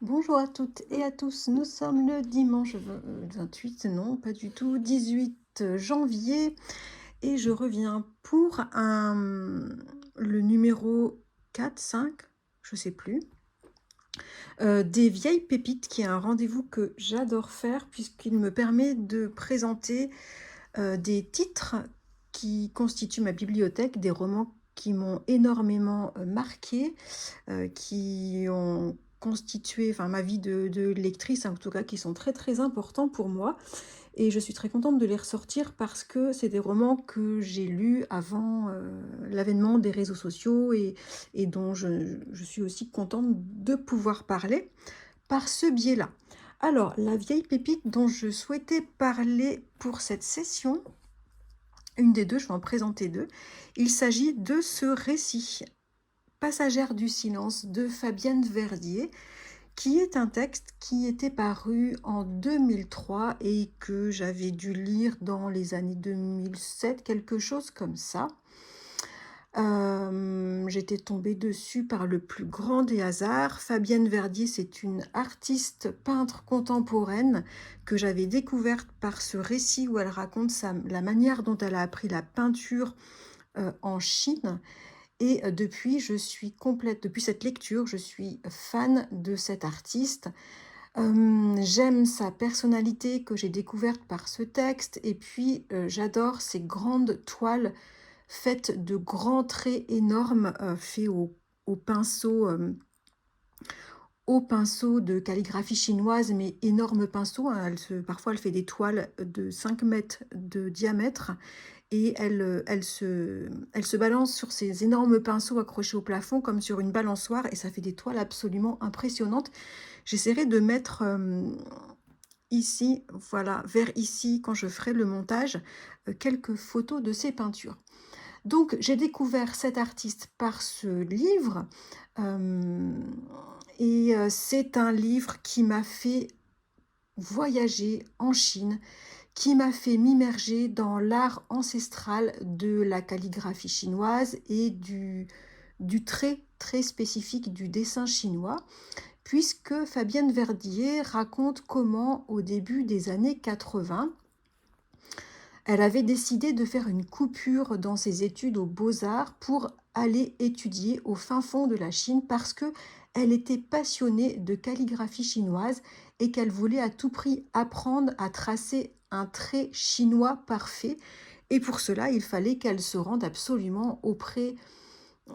Bonjour à toutes et à tous, nous sommes le dimanche 28, non pas du tout, 18 janvier et je reviens pour le numéro 4, 5, je sais plus, des vieilles pépites qui est un rendez-vous que j'adore faire puisqu'il me permet de présenter des titres qui constituent ma bibliothèque, des romans qui m'ont énormément marqué, qui ont constitué enfin, ma vie de lectrice, en tout cas, qui sont très, très importants pour moi. Et je suis très contente de les ressortir parce que c'est des romans que j'ai lus avant l'avènement des réseaux sociaux et dont je suis aussi contente de pouvoir parler par ce biais-là. Alors, la vieille pépite dont je souhaitais parler pour cette session, une des deux, je vais en présenter deux. Il s'agit de ce récit, Passagère du silence de Fabienne Verdier, qui est un texte qui était paru en 2003 et que j'avais dû lire dans les années 2007, quelque chose comme ça. J'étais tombée dessus par le plus grand des hasards. Fabienne Verdier, c'est une artiste peintre contemporaine que j'avais découverte par ce récit où elle raconte la manière dont elle a appris la peinture en Chine. Et depuis cette lecture, je suis fan de cette artiste. J'aime sa personnalité que j'ai découverte par ce texte et puis, j'adore ces grandes toiles faites de grands traits énormes, faits au pinceau, au pinceau de calligraphie chinoise, mais énorme pinceau, hein. Parfois elle fait des toiles de 5 mètres de diamètre et elle se balance sur ces énormes pinceaux accrochés au plafond comme sur une balançoire et ça fait des toiles absolument impressionnantes. J'essaierai de mettre ici, voilà, vers ici, quand je ferai le montage, quelques photos de ces peintures. Donc j'ai découvert cet artiste par ce livre et c'est un livre qui m'a fait voyager en Chine, qui m'a fait m'immerger dans l'art ancestral de la calligraphie chinoise et du trait très spécifique du dessin chinois, puisque Fabienne Verdier raconte comment, au début des années 80, elle avait décidé de faire une coupure dans ses études aux beaux-arts pour aller étudier au fin fond de la Chine parce que elle était passionnée de calligraphie chinoise et qu'elle voulait à tout prix apprendre à tracer un trait chinois parfait. Et pour cela, il fallait qu'elle se rende absolument auprès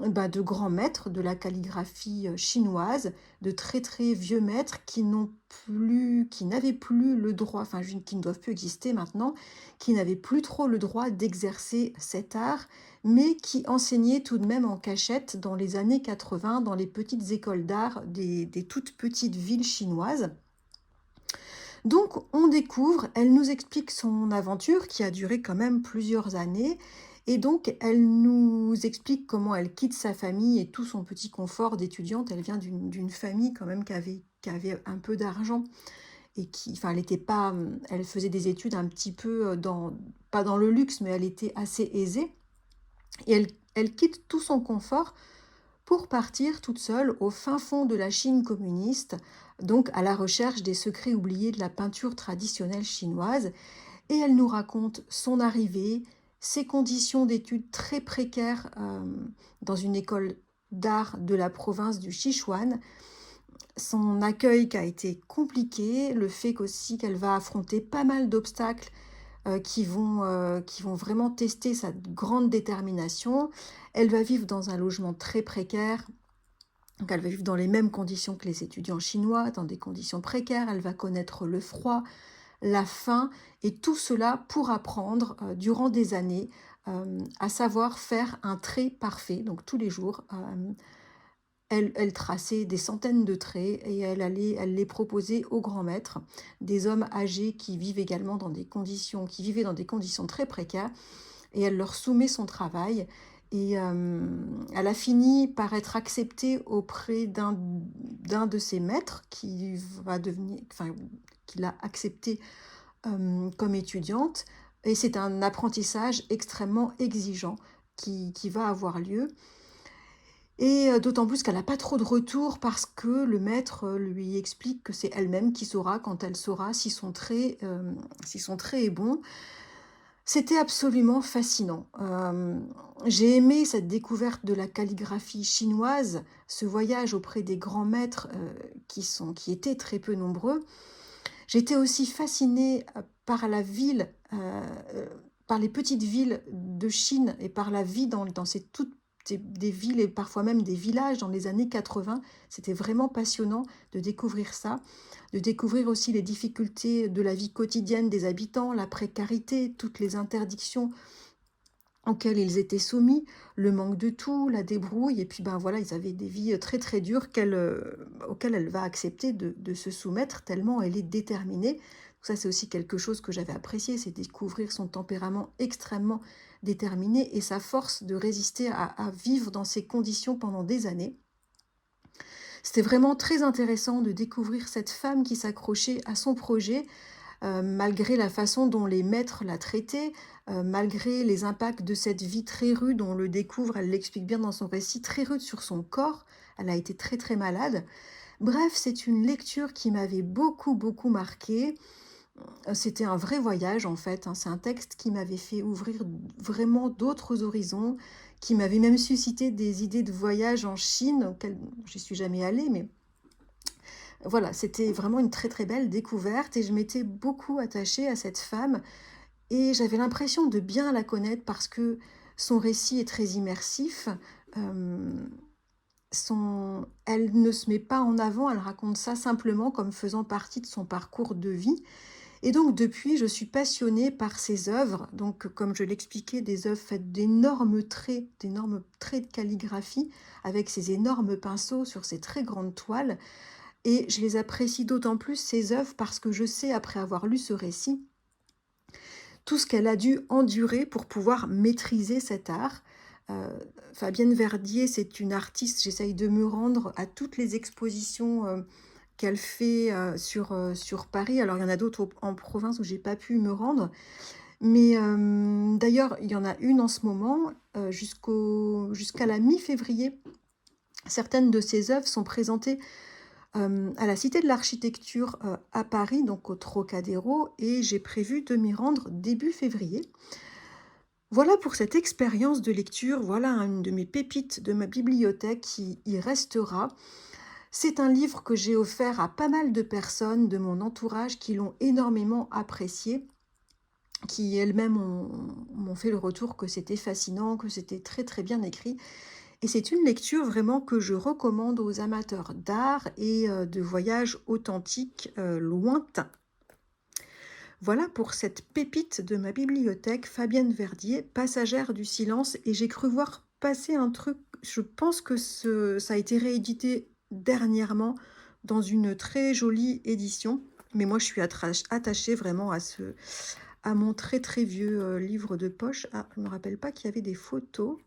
de grands maîtres de la calligraphie chinoise, de très très vieux maîtres qui n'avaient plus le droit, enfin qui ne doivent plus exister maintenant, qui n'avaient plus trop le droit d'exercer cet art, mais qui enseignaient tout de même en cachette dans les années 80 dans les petites écoles d'art des toutes petites villes chinoises. Donc on découvre, elle nous explique son aventure qui a duré quand même plusieurs années et donc elle nous explique comment elle quitte sa famille et tout son petit confort d'étudiante. Elle vient d'une famille quand même qui avait un peu d'argent et enfin elle était pas, elle faisait des études un petit peu pas dans le luxe, mais elle était assez aisée et elle quitte tout son confort pour partir toute seule au fin fond de la Chine communiste, donc à la recherche des secrets oubliés de la peinture traditionnelle chinoise. Et elle nous raconte son arrivée, ses conditions d'études très précaires dans une école d'art de la province du Sichuan, son accueil qui a été compliqué, le fait qu'aussi qu'elle va affronter pas mal d'obstacles qui vont vraiment tester sa grande détermination. Elle va vivre dans un logement très précaire, donc elle va vivre dans les mêmes conditions que les étudiants chinois, dans des conditions précaires. Elle va connaître le froid, la faim, et tout cela pour apprendre durant des années à savoir faire un trait parfait. Donc tous les jours, elle traçait des centaines de traits et elle les proposait aux grands maîtres, des hommes âgés qui vivaient dans des conditions très précaires, et elle leur soumet son travail. Et elle a fini par être acceptée auprès d'un de ses maîtres qui l'a acceptée comme étudiante. Et c'est un apprentissage extrêmement exigeant qui va avoir lieu. Et d'autant plus qu'elle a pas trop de retour parce que le maître, lui explique que c'est elle-même qui saura quand elle saura si son trait est bon. C'était absolument fascinant. J'ai aimé cette découverte de la calligraphie chinoise, ce voyage auprès des grands maîtres, qui étaient très peu nombreux. J'étais aussi fascinée, par la ville, par les petites villes de Chine et par la vie dans ces toutes des villes et parfois même des villages dans les années 80. C'était vraiment passionnant de découvrir ça, de découvrir aussi les difficultés de la vie quotidienne des habitants, la précarité, toutes les interdictions auxquelles ils étaient soumis, le manque de tout, la débrouille et puis, ben, voilà, ils avaient des vies, très, très dures auxquelles elle va accepter de se soumettre tellement elle est déterminée. Ça, c'est aussi quelque chose que j'avais apprécié, c'est découvrir son tempérament extrêmement déterminé et sa force de résister à vivre dans ces conditions pendant des années. C'était vraiment très intéressant de découvrir cette femme qui s'accrochait à son projet, malgré la façon dont les maîtres la traitaient, malgré les impacts de cette vie très rude, on le découvre, elle l'explique bien dans son récit, très rude sur son corps. Elle a été très très malade. Bref, c'est une lecture qui m'avait beaucoup beaucoup marquée. C'était un vrai voyage en fait, hein. C'est un texte qui m'avait fait ouvrir vraiment d'autres horizons, qui m'avait même suscité des idées de voyage en Chine, auxquelles je suis jamais allée, mais voilà, c'était vraiment une très très belle découverte et je m'étais beaucoup attachée à cette femme et j'avais l'impression de bien la connaître parce que son récit est très immersif. Hem, Elle ne se met pas en avant, elle raconte ça simplement comme faisant partie de son parcours de vie. Et donc depuis, je suis passionnée par ses œuvres. Donc comme je l'expliquais, des œuvres faites d'énormes traits de calligraphie, avec ces énormes pinceaux sur ces très grandes toiles. Et je les apprécie d'autant plus, ces œuvres, parce que je sais, après avoir lu ce récit, tout ce qu'elle a dû endurer pour pouvoir maîtriser cet art. Heu, Fabienne Verdier, c'est une artiste, j'essaye de me rendre à toutes les expositions, qu'elle fait, sur Paris. Alors il y en a d'autres en province où j'ai pas pu me rendre, mais d'ailleurs, il y en a une en ce moment, jusqu'à la mi-février. Certaines de ses œuvres sont présentées à la Cité de l'Architecture, à Paris, donc au Trocadéro et j'ai prévu de m'y rendre début février. Voilà pour cette expérience de lecture, voilà une de mes pépites de ma bibliothèque qui y restera. C'est un livre que j'ai offert à pas mal de personnes de mon entourage qui l'ont énormément apprécié, qui elles-mêmes m'ont fait le retour que c'était fascinant, que c'était très, très bien écrit et c'est une lecture vraiment que je recommande aux amateurs d'art et de voyages authentiques, lointains. Voilà pour cette pépite de ma bibliothèque, Fabienne Verdier, Passagère du silence et j'ai cru voir passer un truc, je pense que ça a été réédité dernièrement dans une très jolie édition, mais moi je suis attachée vraiment à mon très très vieux, livre de poche. Ah, je ne me rappelle pas qu'il y avait des photos.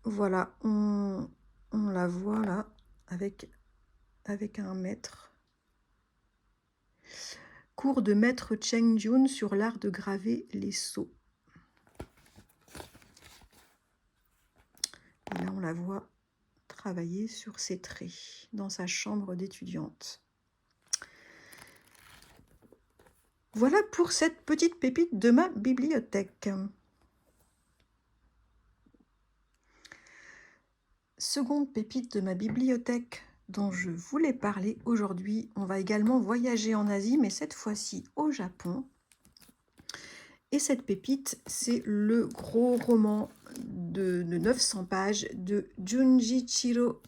Voilà, on la voit là avec un maître. Cours de maître Cheng Jun sur l'art de graver les sceaux. Et là, on la voit travailler sur ses traits dans sa chambre d'étudiante. Voilà pour cette petite pépite de ma bibliothèque. Seconde pépite de ma bibliothèque dont je voulais parler aujourd'hui. On va également voyager en Asie, mais cette fois-ci au Japon. Et cette pépite, c'est le gros roman de 900 pages de Junjichiro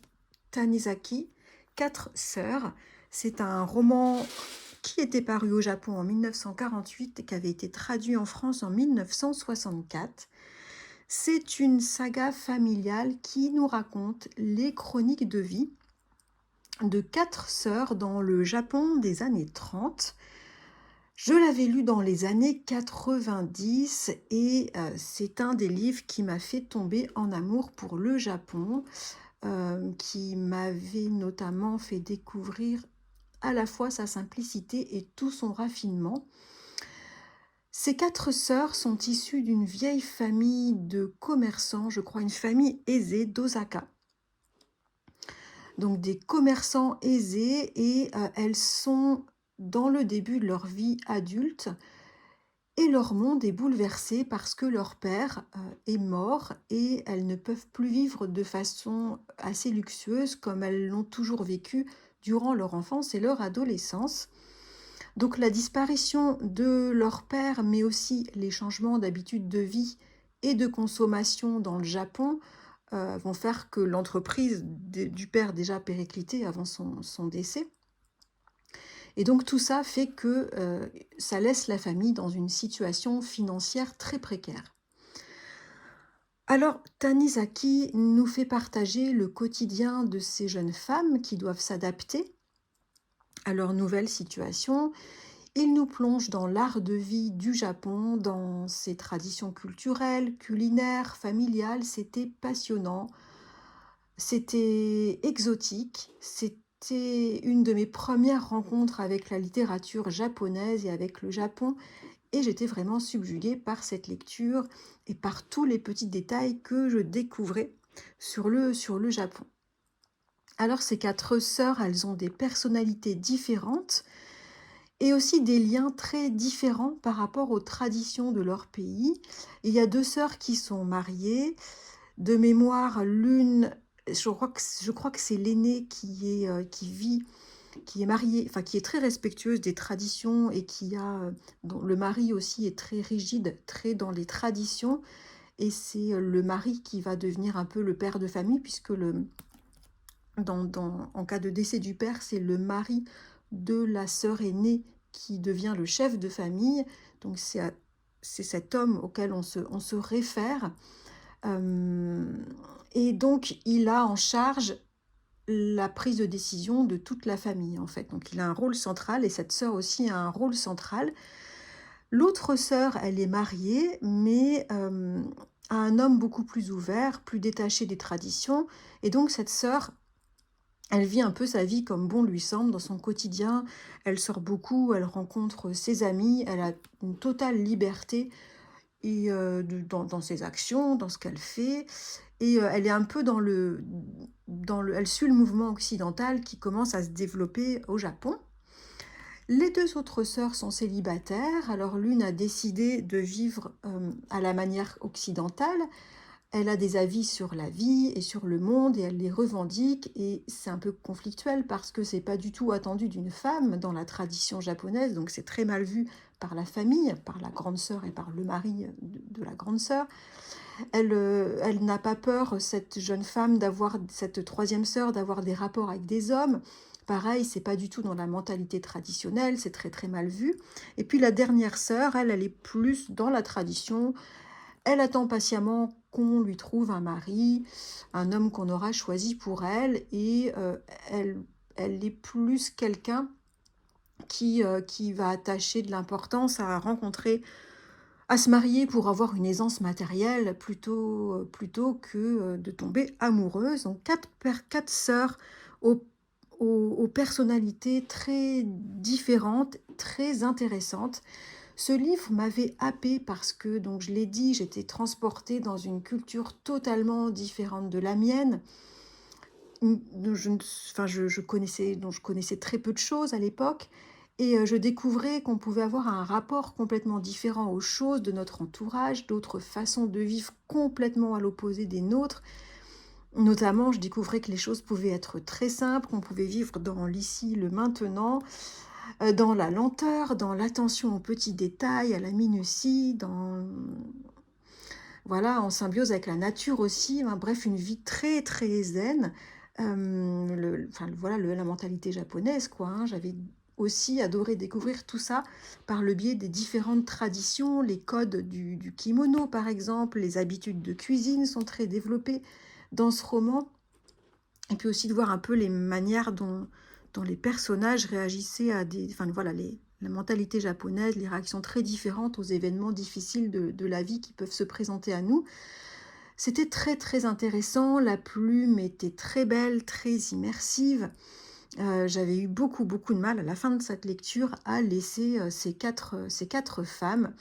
Tanizaki, Quatre sœurs. C'est un roman qui était paru au Japon en 1948 et qui avait été traduit en France en 1964. C'est une saga familiale qui nous raconte les chroniques de vie de quatre sœurs dans le Japon des années 30. Je l'avais lu dans les années 90 et c'est un des livres qui m'a fait tomber en amour pour le Japon, qui m'avait notamment fait découvrir à la fois sa simplicité et tout son raffinement. Ces 4 sœurs sont issues d'une vieille famille de commerçants, je crois une famille aisée d'Osaka. Donc des commerçants aisés et elles sont dans le début de leur vie adulte et leur monde est bouleversé parce que leur père, est mort et elles ne peuvent plus vivre de façon assez luxueuse comme elles l'ont toujours vécu durant leur enfance et leur adolescence. Donc la disparition de leur père, mais aussi les changements d'habitude de vie et de consommation dans le Japon, vont faire que l'entreprise du père déjà périclité avant son décès. Et donc tout ça fait que ça laisse la famille dans une situation financière très précaire. Alors Tanizaki nous fait partager le quotidien de ces jeunes femmes qui doivent s'adapter à leur nouvelle situation. Il nous plonge dans l'art de vie du Japon, dans ses traditions culturelles, culinaires, familiales. C'était passionnant, c'était exotique, c'était une de mes premières rencontres avec la littérature japonaise et avec le Japon, et j'étais vraiment subjuguée par cette lecture et par tous les petits détails que je découvrais sur le Japon. Alors ces 4 sœurs, elles ont des personnalités différentes et aussi des liens très différents par rapport aux traditions de leur pays. Il y a 2 sœurs qui sont mariées. De mémoire, l'une, je crois que c'est l'aînée qui est mariée, enfin qui est très respectueuse des traditions et dont le mari aussi est très rigide, très dans les traditions. Et c'est le mari qui va devenir un peu le père de famille, puisque en cas de décès du père, c'est le mari de la sœur aînée qui devient le chef de famille. Donc c'est cet homme auquel on se réfère. Et donc il a en charge la prise de décision de toute la famille, en fait. Donc il a un rôle central et cette sœur aussi a un rôle central. L'autre sœur, elle est mariée, mais a un homme beaucoup plus ouvert, plus détaché des traditions. Et donc cette sœur, elle vit un peu sa vie comme bon lui semble dans son quotidien. Elle sort beaucoup, elle rencontre ses amis, elle a une totale liberté et dans ses actions, dans ce qu'elle fait. Et elle est un peu elle suit le mouvement occidental qui commence à se développer au Japon. Les 2 autres sœurs sont célibataires. Alors l'une a décidé de vivre à la manière occidentale. Elle a des avis sur la vie et sur le monde et elle les revendique, et c'est un peu conflictuel parce que c'est pas du tout attendu d'une femme dans la tradition japonaise, donc c'est très mal vu par la famille, par la grande sœur et par le mari de la grande sœur. Elle n'a pas peur, cette jeune femme, cette troisième sœur, d'avoir des rapports avec des hommes. Pareil, c'est pas du tout dans la mentalité traditionnelle, c'est très très mal vu. Et puis la dernière sœur, elle est plus dans la tradition. Elle attend patiemment qu'on lui trouve un mari, un homme qu'on aura choisi pour elle, et elle, elle est plus quelqu'un qui va attacher de l'importance à se marier pour avoir une aisance matérielle plutôt que de tomber amoureuse. Donc quatre sœurs aux, aux personnalités très différentes, très intéressantes. Ce livre m'avait happée parce que, donc je l'ai dit, j'étais transportée dans une culture totalement différente de la mienne, dont dont je connaissais très peu de choses à l'époque, et je découvrais qu'on pouvait avoir un rapport complètement différent aux choses de notre entourage, d'autres façons de vivre complètement à l'opposé des nôtres. Notamment, je découvrais que les choses pouvaient être très simples, qu'on pouvait vivre dans l'ici, le maintenant, dans la lenteur, dans l'attention aux petits détails, à la minutie, voilà, en symbiose avec la nature aussi, hein, bref, une vie très très zen. Voilà la mentalité japonaise, quoi, hein. J'avais aussi adoré découvrir tout ça par le biais des différentes traditions, les codes du kimono par exemple, les habitudes de cuisine sont très développées dans ce roman. Et puis aussi de voir un peu les manières dont les personnages réagissaient enfin voilà, la mentalité japonaise, les réactions très différentes aux événements difficiles de la vie qui peuvent se présenter à nous. C'était très très intéressant, la plume était très belle, très immersive. J'avais eu beaucoup, beaucoup de mal à la fin de cette lecture à laisser ces quatre femmes.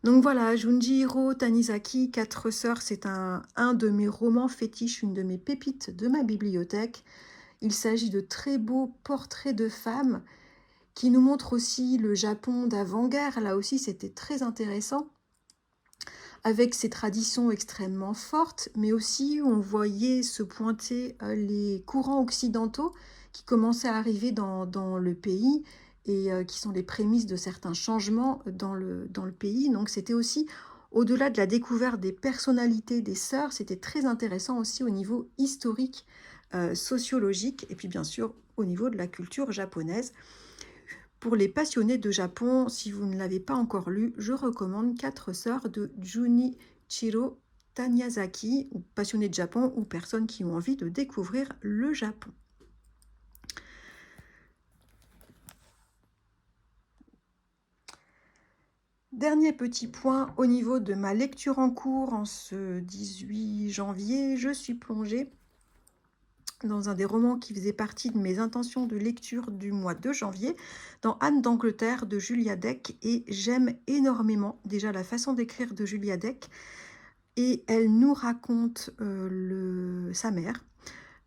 Donc voilà, Junjiro Tanizaki, Quatre sœurs, c'est un de mes romans fétiches, une de mes pépites de ma bibliothèque. Il s'agit de très beaux portraits de femmes qui nous montrent aussi le Japon d'avant-guerre. Là aussi, c'était très intéressant, avec ses traditions extrêmement fortes, mais aussi on voyait se pointer les courants occidentaux qui commençaient à arriver dans le pays et qui sont les prémices de certains changements dans le pays. Donc c'était aussi, au-delà de la découverte des personnalités des sœurs, c'était très intéressant aussi au niveau historique, sociologique, et puis bien sûr au niveau de la culture japonaise. Pour les passionnés de Japon, si vous ne l'avez pas encore lu, je recommande Quatre sœurs de Junichiro Taniyazaki, ou passionnés de Japon, ou personnes qui ont envie de découvrir le Japon. Dernier petit point, au niveau de ma lecture en cours, en ce 18 janvier, je suis plongée dans un des romans qui faisait partie de mes intentions de lecture du mois de janvier, dans Anne d'Angleterre de Julia Deck, et j'aime énormément déjà la façon d'écrire de Julia Deck, et elle nous raconte sa mère,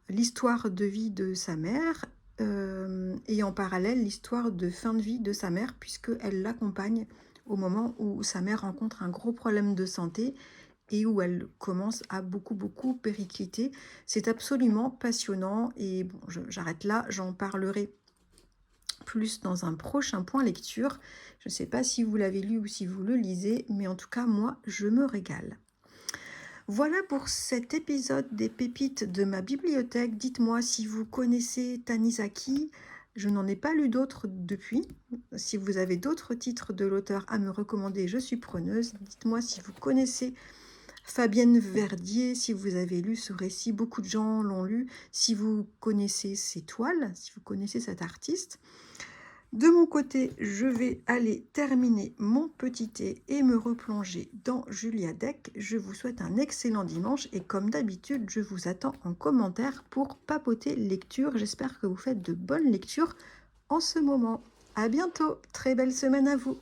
l'histoire de vie de sa mère, et en parallèle l'histoire de fin de vie de sa mère, puisqu'elle l'accompagne au moment où sa mère rencontre un gros problème de santé et où elle commence à beaucoup péricliter. C'est absolument passionnant, et bon, j'arrête là, j'en parlerai plus dans un prochain point lecture. Je ne sais pas si vous l'avez lu ou si vous le lisez, mais en tout cas, moi, je me régale. Voilà pour cet épisode des pépites de ma bibliothèque. Dites-moi si vous connaissez Tanizaki. Je n'en ai pas lu d'autres depuis. Si vous avez d'autres titres de l'auteur à me recommander, je suis preneuse. Dites-moi si vous connaissez Fabienne Verdier, si vous avez lu ce récit, beaucoup de gens l'ont lu, si vous connaissez ses toiles, si vous connaissez cet artiste. De mon côté, je vais aller terminer mon petit thé et me replonger dans Julia Deck. Je vous souhaite un excellent dimanche et comme d'habitude, je vous attends en commentaire pour papoter lecture. J'espère que vous faites de bonnes lectures en ce moment. À bientôt, très belle semaine à vous.